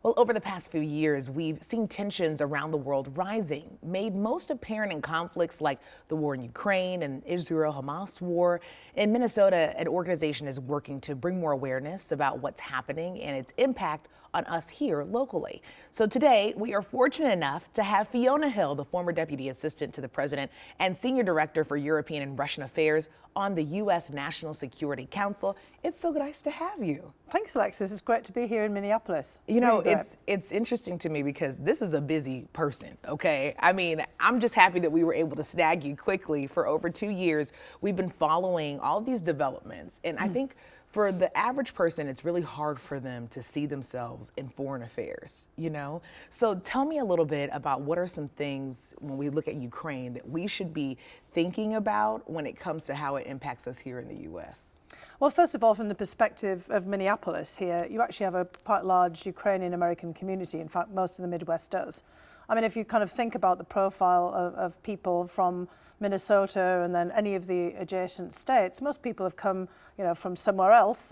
Well, over the past few years, we've seen tensions around the world rising, made most apparent in conflicts like the war in Ukraine and Israel-Hamas war. In Minnesota, an organization is working to bring more awareness about what's happening and its impact on us here locally. So today, we are fortunate enough to have Fiona Hill, the former Deputy Assistant to the President and Senior Director for European and Russian Affairs on the U.S. National Security Council. It's so nice to have you. Thanks, Alexis. It's great to be here in Minneapolis. You know, Really it's interesting to me because this is a busy person, okay? I mean, I'm just happy that we were able to snag you quickly. For over 2 years, we've been following all these developments. And I think for the average person, it's really hard for them to see themselves in foreign affairs, you know? So tell me a little bit about what are some things when we look at Ukraine that we should be thinking about when it comes to how it impacts us here in the U.S.? Well, first of all, from the perspective of Minneapolis here, you actually have a quite large Ukrainian American community. In fact, most of the Midwest does. I mean, if you kind of think about the profile of people from Minnesota and then any of the adjacent states, most people have come, you know, from somewhere else,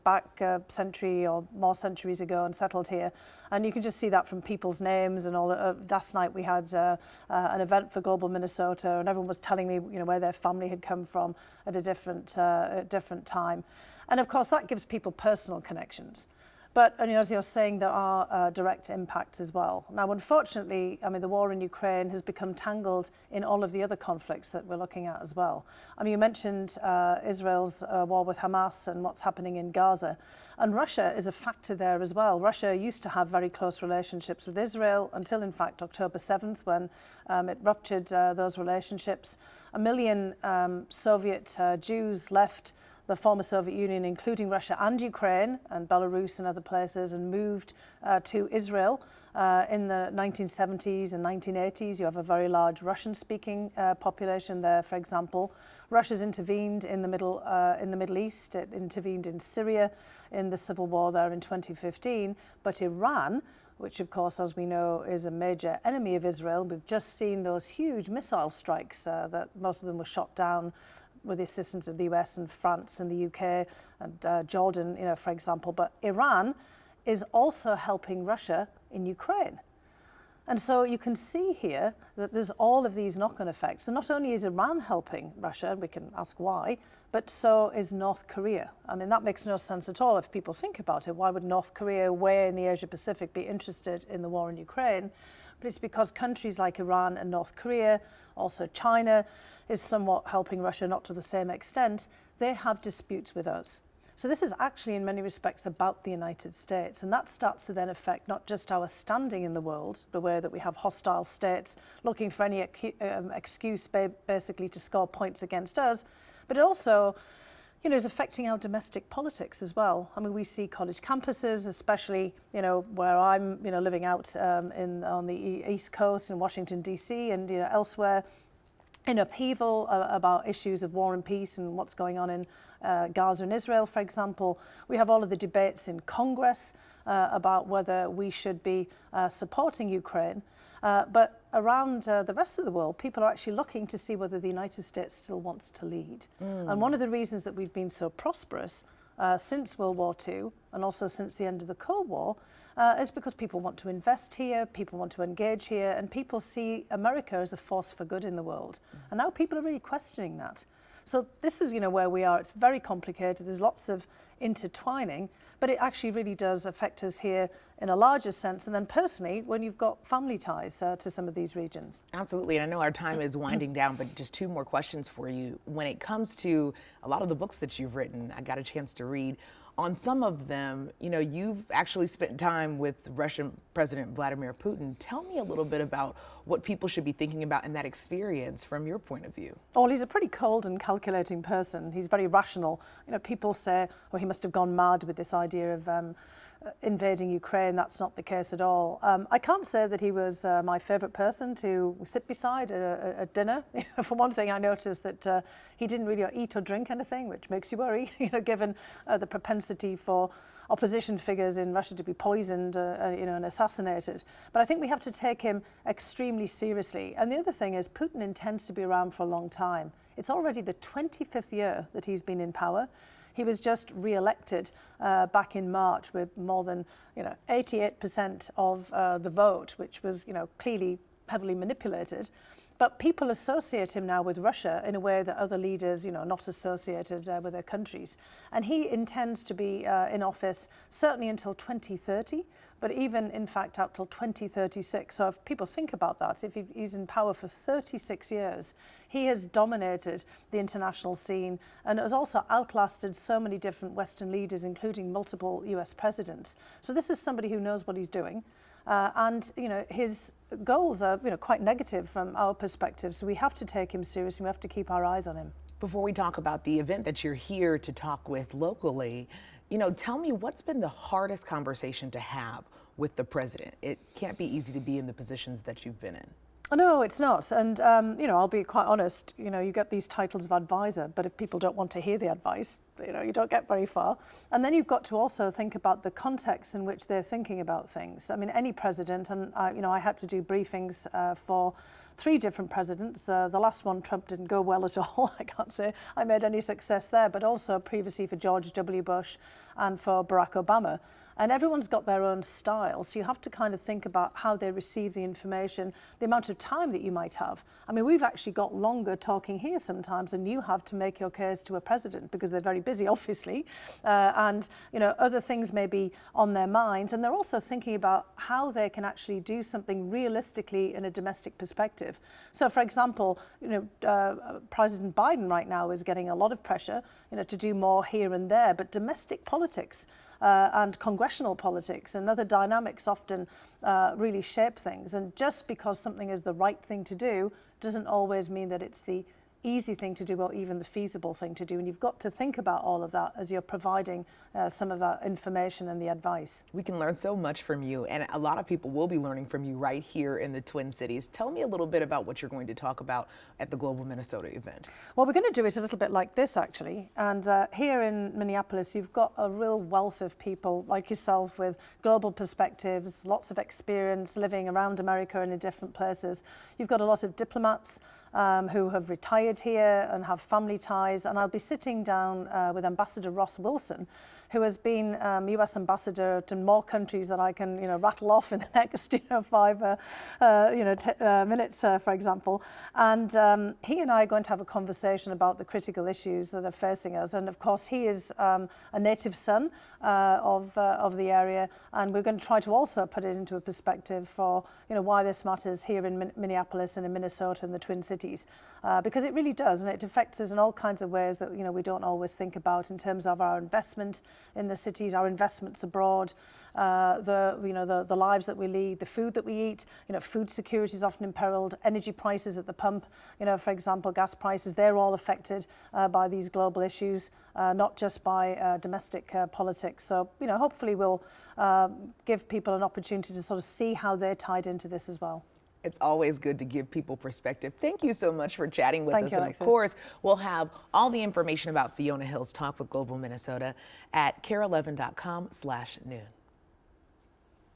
back a century or more centuries ago and settled here. And you can just see that from people's names and all. Last night we had an event for Global Minnesota, and everyone was telling me, you know, where their family had come from at a different time. And of course, that gives people personal connections. But as you're saying, there are direct impacts as well. Now, unfortunately, I mean, the war in Ukraine has become tangled in all of the other conflicts that we're looking at as well. I mean, you mentioned Israel's war with Hamas and what's happening in Gaza. And Russia is a factor there as well. Russia used to have very close relationships with Israel until, in fact, October 7th, when it ruptured those relationships. 1 million Soviet Jews left the former Soviet Union, including Russia and Ukraine and Belarus and other places, and moved to Israel in the 1970s and 1980s. You have a very large Russian-speaking population there, for example. Russia's intervened in the Middle East. It intervened in Syria in the civil war there in 2015. But Iran, which of course, as we know, is a major enemy of Israel, we've just seen those huge missile strikes that most of them were shot down with the assistance of the US and France and the UK and Jordan, you know, for example. But Iran is also helping Russia in Ukraine. And so you can see here that there's all of these knock-on effects. And not only is Iran helping Russia, and we can ask why, but so is North Korea. I mean, that makes no sense at all if people think about it. Why would North Korea, way in the Asia Pacific, be interested in the war in Ukraine? But it's because countries like Iran and North Korea, also China, is somewhat helping Russia, not to the same extent. They have disputes with us. So this is actually in many respects about the United States, and that starts to then affect not just our standing in the world, the way that we have hostile states looking for any excuse basically to score points against us, but it also, you know, is affecting our domestic politics as well. I mean, we see college campuses, especially, you know, where I'm, you know, living out on the East Coast in Washington, D.C. and, you know, elsewhere, in upheaval about issues of war and peace and what's going on in Gaza and Israel, for example. We have all of the debates in Congress about whether we should be supporting Ukraine. But around the rest of the world, people are actually looking to see whether the United States still wants to lead. And one of the reasons that we've been so prosperous since World War II and also since the end of the Cold War is because people want to invest here, people want to engage here, and people see America as a force for good in the world. And now people are really questioning that. So this is, you know, where we are. It's very complicated. There's lots of intertwining, but it actually really does affect us here in a larger sense. And then personally, when you've got family ties to some of these regions. Absolutely. And I know our time is winding down, but just 2 more questions for you. When it comes to a lot of the books that you've written, I got a chance to read. On some of them, you know, you've actually spent time with Russian President Vladimir Putin. Tell me a little bit about what people should be thinking about in that experience from your point of view. Well, he's a pretty cold and calculating person. He's very rational. You know, people say, well, he must have gone mad with this idea of invading Ukraine. That's not the case at all. I can't say that he was my favourite person to sit beside at dinner. For one thing, I noticed that he didn't really eat or drink anything, which makes you worry, you know, given the propensity for opposition figures in Russia to be poisoned, and assassinated. But I think we have to take him extremely seriously. And the other thing is Putin intends to be around for a long time. It's already the 25th year that he's been in power. He was just re-elected back in March with more than 88% of the vote, which was clearly heavily manipulated. But people associate him now with Russia in a way that other leaders, not associated with their countries. And he intends to be in office certainly until 2030, but even in fact out till 2036. So if people think about that, if he's in power for 36 years, he has dominated the international scene and has also outlasted so many different Western leaders, including multiple US presidents. So this is somebody who knows what he's doing. And his goals are quite negative from our perspective, so we have to take him seriously. We have to keep our eyes on him. Before we talk about the event that you're here to talk with locally, tell me what's been the hardest conversation to have with the president? It can't be easy to be in the positions that you've been in. No, it's not. And, I'll be quite honest, you get these titles of advisor, but if people don't want to hear the advice, you don't get very far. And then you've got to also think about the context in which they're thinking about things. I mean, any president, and, I had to do briefings for 3 different presidents. The last one, Trump, didn't go well at all. I can't say I made any success there, but also previously for George W. Bush and for Barack Obama. And everyone's got their own style, so you have to kind of think about how they receive the information, the amount of time that you might have. I mean, we've actually got longer talking here sometimes than you have to make your case to a president because they're very busy, obviously, and other things may be on their minds, and they're also thinking about how they can actually do something realistically in a domestic perspective. So, for example, President Biden right now is getting a lot of pressure, to do more here and there, but domestic politics and congressional politics and other dynamics often really shape things. And just because something is the right thing to do doesn't always mean that it's the easy thing to do or even the feasible thing to do. And you've got to think about all of that as you're providing some of that information and the advice. We can learn so much from you, and a lot of people will be learning from you right here in the Twin Cities. Tell me a little bit about what you're going to talk about at the Global Minnesota event. Well, we're going to do it a little bit like this, actually. And here in Minneapolis, you've got a real wealth of people like yourself with global perspectives, lots of experience living around America and in different places. You've got a lot of diplomats who have retired here and have family ties. And I'll be sitting down with Ambassador Ross Wilson, who has been US ambassador to more countries that I can, rattle off in the next, 5 minutes, for example. And he and I are going to have a conversation about the critical issues that are facing us. And of course, he is a native son of the area, and we're going to try to also put it into a perspective for, why this matters here in Minneapolis and in Minnesota and the Twin Cities. Because it really does, and it affects us in all kinds of ways that we don't always think about in terms of our investment in the cities, our investments abroad, the lives that we lead, the food that we eat. Food security is often imperiled. Energy prices at the pump, for example, gas prices, they're all affected by these global issues, not just by domestic politics. So hopefully we'll give people an opportunity to sort of see how they're tied into this as well. It's always good to give people perspective. Thank you so much for chatting with us. Thank you, and Alexis. of course, we'll have all the information about Fiona Hill's talk with Global Minnesota at KARE11.com/noon.